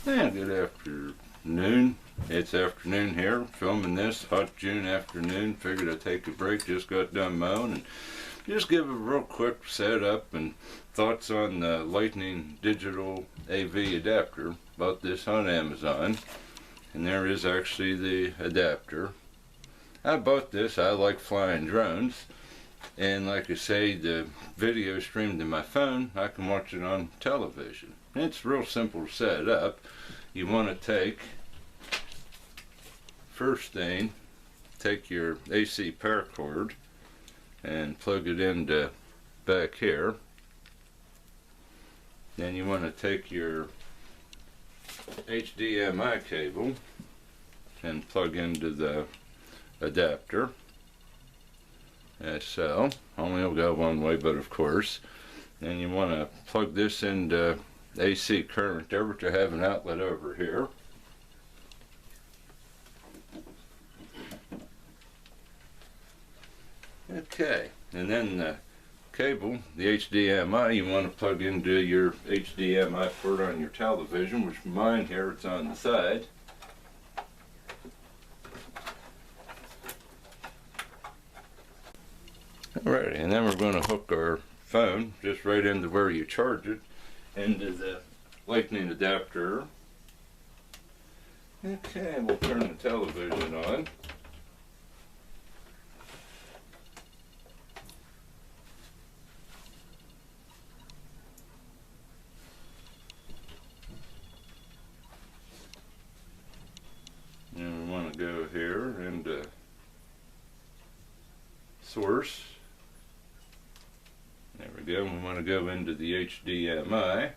Yeah, good afternoon. It's afternoon here, filming this hot June afternoon. Figured I'd take a break, just got done mowing, and just give a real quick setup and thoughts on the Lightning Digital AV adapter. Bought this on Amazon, and there is actually the adapter. I bought this, I like flying drones, and like I say, the video streamed to my phone, I can watch it on television. It's real simple to set up. You want to take, first thing, take your AC power cord and plug it into back here. Then you want to take your HDMI cable and plug into the adapter, as so. Only will go one way, but of course. Then you want to plug this into AC current there, which I have an outlet over here. Okay, and then the cable, the HDMI, you want to plug into your HDMI port on your television, which mine here, it's on the side. Alrighty, and then we're going to hook our phone just right into where you charge it, into the lightning adapter. Okay, we'll turn the television on. And we want to go here into source. There we go. We want to go into the HDMI.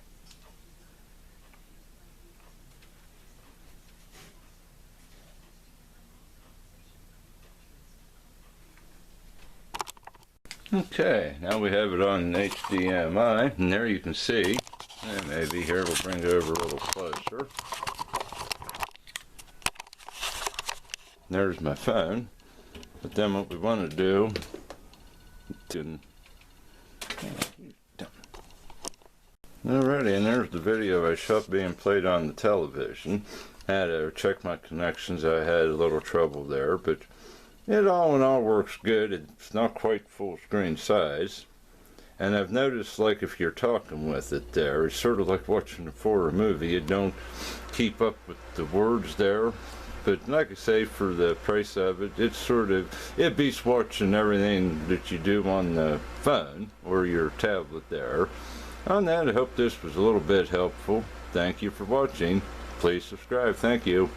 Okay, now we have it on HDMI, and there you can see, and maybe here we'll bring it over a little closer. There's my phone, but then what we want to do, alrighty, and there's the video I shot being played on the television. I had to check my connections. I had a little trouble there, but it all in all works good. It's not quite full screen size, and I've noticed, like, if you're talking with it there, it's sort of like watching for a movie. You don't keep up with the words there, but like I say, for the price of it, it's sort of, it beats watching everything that you do on the phone or your tablet there. On that, I hope this was a little bit helpful. Thank you for watching. Please subscribe. Thank you.